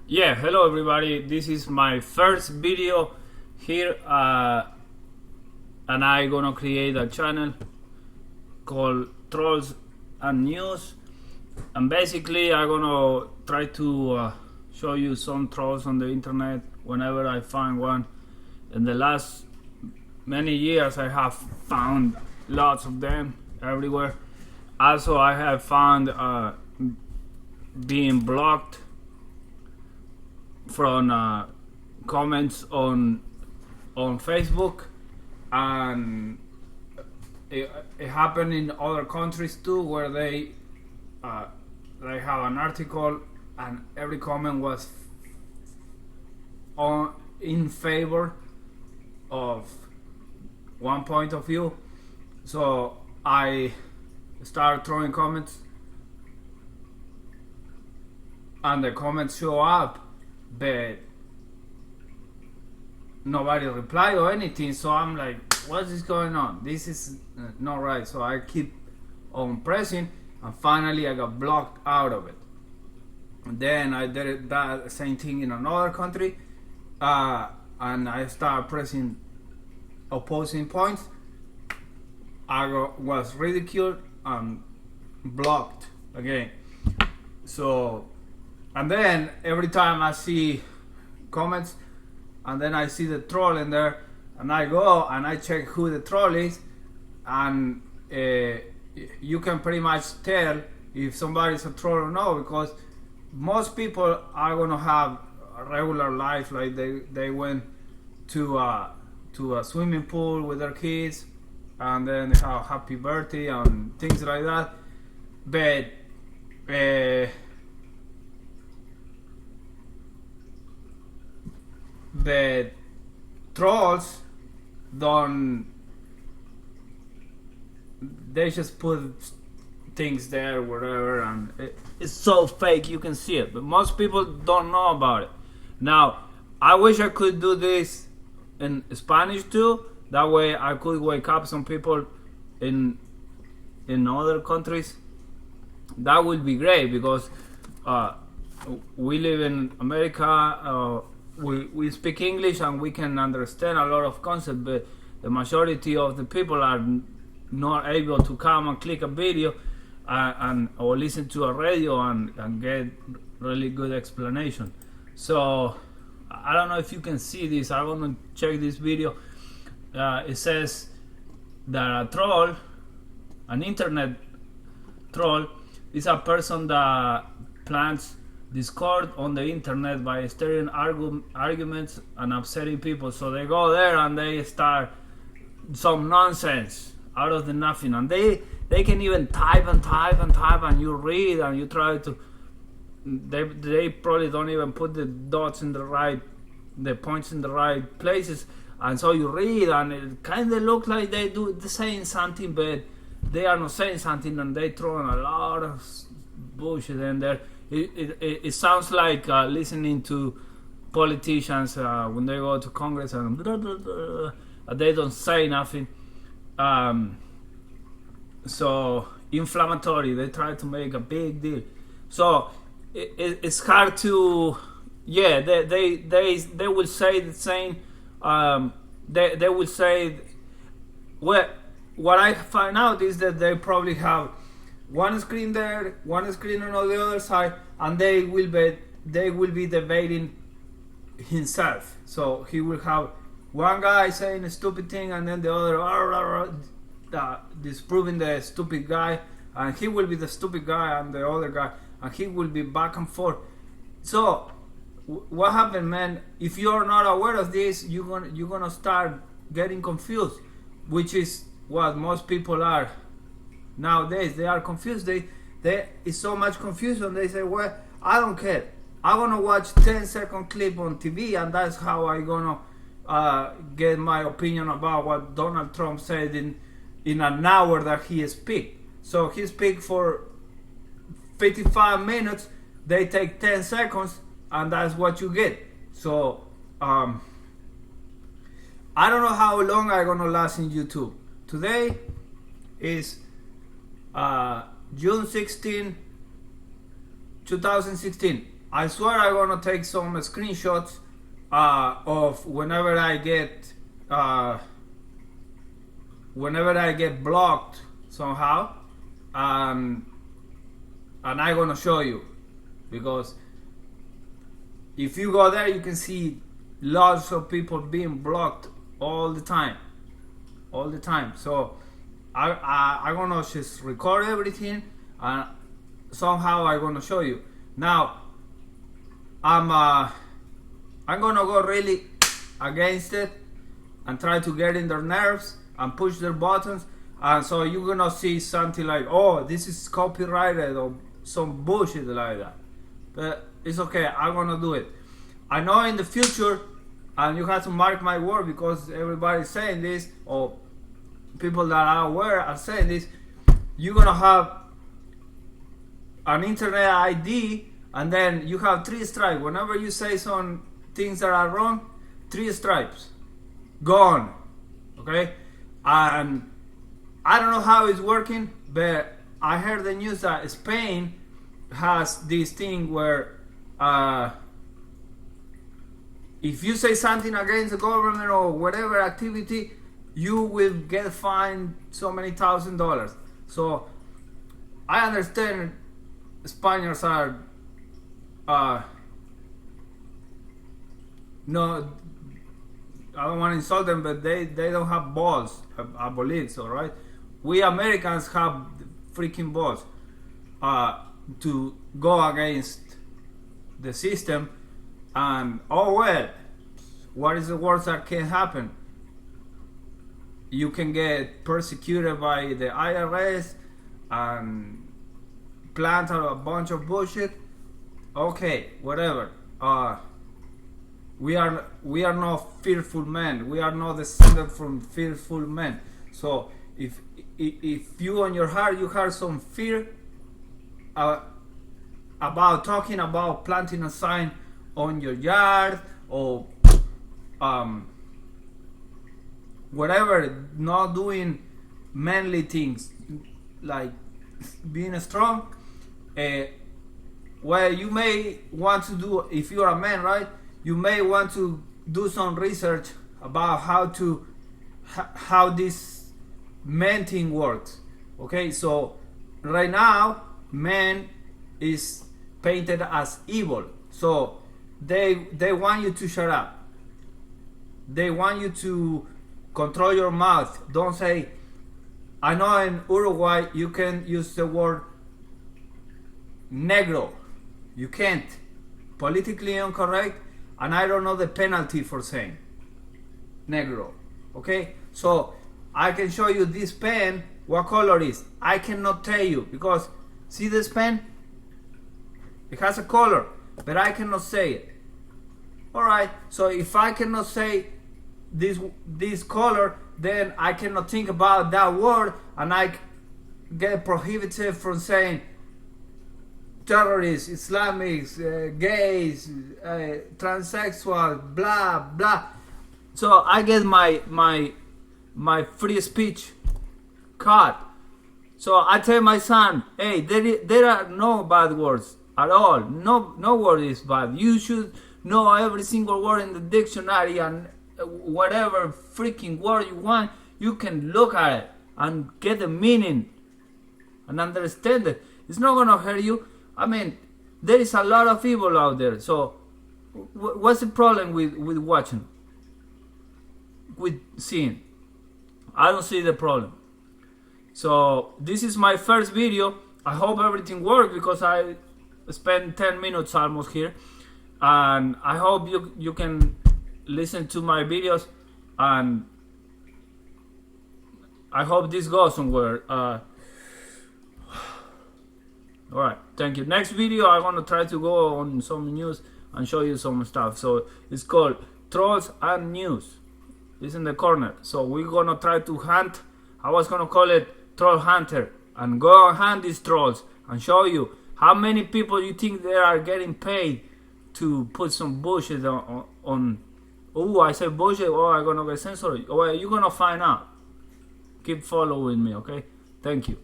Yeah, hello everybody. This is my first video here, and I gonna create a channel called Trolls&News, and basically I gonna try to show you some trolls on the internet whenever I find one. In the last many years, I have found lots of them everywhere. Also, I have found being blocked from comments on Facebook, and it happened in other countries too, where they have an article and every comment was in favor of one point of view. So I start throwing comments, and the comments show up, but nobody replied or anything. So I'm like, what is going on? This is not right. So I keep on pressing, and finally I got blocked out of it. And then I did that same thing in another country, and I started pressing opposing points. I was ridiculed and blocked again. So, and then every time I see comments, and then I see the troll in there, and I go and I check who the troll is, and you can pretty much tell if somebody's a troll or no, because most people are gonna have a regular life, like they went to a swimming pool with their kids, and then they have happy birthday and things like that. But the trolls don't, they just put things there wherever, and it's so fake you can see it, but most people don't know about it. Now I wish I could do this in Spanish too, that way I could wake up some people in other countries. That would be great, because we live in America. We speak English and we can understand a lot of concepts, but the majority of the people are not able to come and click a video or listen to a radio and get really good explanation. So I don't know if you can see this. I want to check this video. It says that a troll, an internet troll, is a person that plants discord on the internet by stirring arguments and upsetting people. So they go there and they start some nonsense out of the nothing, and they can even type and you read and you try to, they probably don't even put the dots in the points in the right places, and so you read and it kind of looks like they're saying something, but they are not saying something, and they throw in a lot of bullshit in there. It sounds like listening to politicians when they go to Congress and blah, blah, blah, they don't say nothing. So inflammatory, they try to make a big deal. So it's hard to, yeah, they will say the same. They will say, well, what I find out is that they probably have one screen there, one screen on the other side, and they will be debating himself. So he will have one guy saying a stupid thing, and then the other disproving the stupid guy, and he will be the stupid guy and the other guy, and he will be back and forth. So what happened, man? If you're not aware of this, you're gonna start getting confused, which is what most people are nowadays. They are confused. There is so much confusion. They say, well, I don't care, I'm gonna watch 10-second clip on TV, and that's how I'm gonna get my opinion about what Donald Trump said in an hour that he speak. So he speak for 55 minutes, they take 10 seconds, and that's what you get. So I don't know how long I'm gonna last in YouTube. Today is June 16, 2016. I swear I'm gonna take some screenshots of whenever I get blocked somehow, and I'm gonna show you, because if you go there you can see lots of people being blocked all the time. So I'm gonna just record everything, and somehow I'm gonna show you. Now I'm gonna go really against it and try to get in their nerves and push their buttons, and so you're gonna see something like, oh, this is copyrighted or some bullshit like that. But it's okay, I'm gonna do it. I know in the future, and you have to mark my word, because everybody's saying this, or people that are aware are saying this, you're gonna have an internet ID, and then you have 3 stripes. Whenever you say some things that are wrong, 3 stripes, gone. Okay? And I don't know how it's working, but I heard the news that Spain has this thing where if you say something against the government or whatever activity, you will get fined so many $1,000s. So I understand Spaniards are no, I don't want to insult them, but they don't have balls, I believe so, right? We Americans have freaking balls to go against the system, and oh well, what is the worst that can happen? You can get persecuted by the IRS and plant out a bunch of bullshit. Okay, whatever. We are not fearful men. We are not descended from fearful men. So if you on your heart you have some fear about talking about planting a sign on your yard, or whatever, not doing manly things like being strong, well, you may want to do, if you're a man, right, you may want to do some research about how this man thing works. Okay, so right now man is painted as evil, so they want you to shut up. They want you to control your mouth. Don't say, I know in Uruguay you can use the word negro. You can't. Politically incorrect, and I don't know the penalty for saying negro. Okay? So I can show you this pen, what color it is. I cannot tell you, because see this pen? It has a color, but I cannot say it. Alright, so if I cannot say this color, then I cannot think about that word, and I get prohibited from saying terrorists, Islamics, gays, transsexual, blah blah. So I get my free speech cut. So I tell my son, hey, there are no bad words at all. No word is bad. You should know every single word in the dictionary, and whatever freaking word you want, you can look at it and get the meaning and understand it. It's not gonna hurt you. I mean, there is a lot of evil out there. So what's the problem with watching, with seeing? I don't see the problem. So this is my first video. I hope everything works, because I spent 10 minutes almost here, and I hope you can listen to my videos, and I hope this goes somewhere. Alright, thank you. Next video I'm gonna try to go on some news and show you some stuff. So it's called Trolls and News. It's in the corner. So we're gonna try to hunt. I was gonna call it Troll Hunter, and go and hunt these trolls and show you how many people you think they are getting paid to put some bullshit on. Oh, I said bullshit. Oh, I'm gonna get censored. Oh, you're gonna find out. Keep following me, okay? Thank you.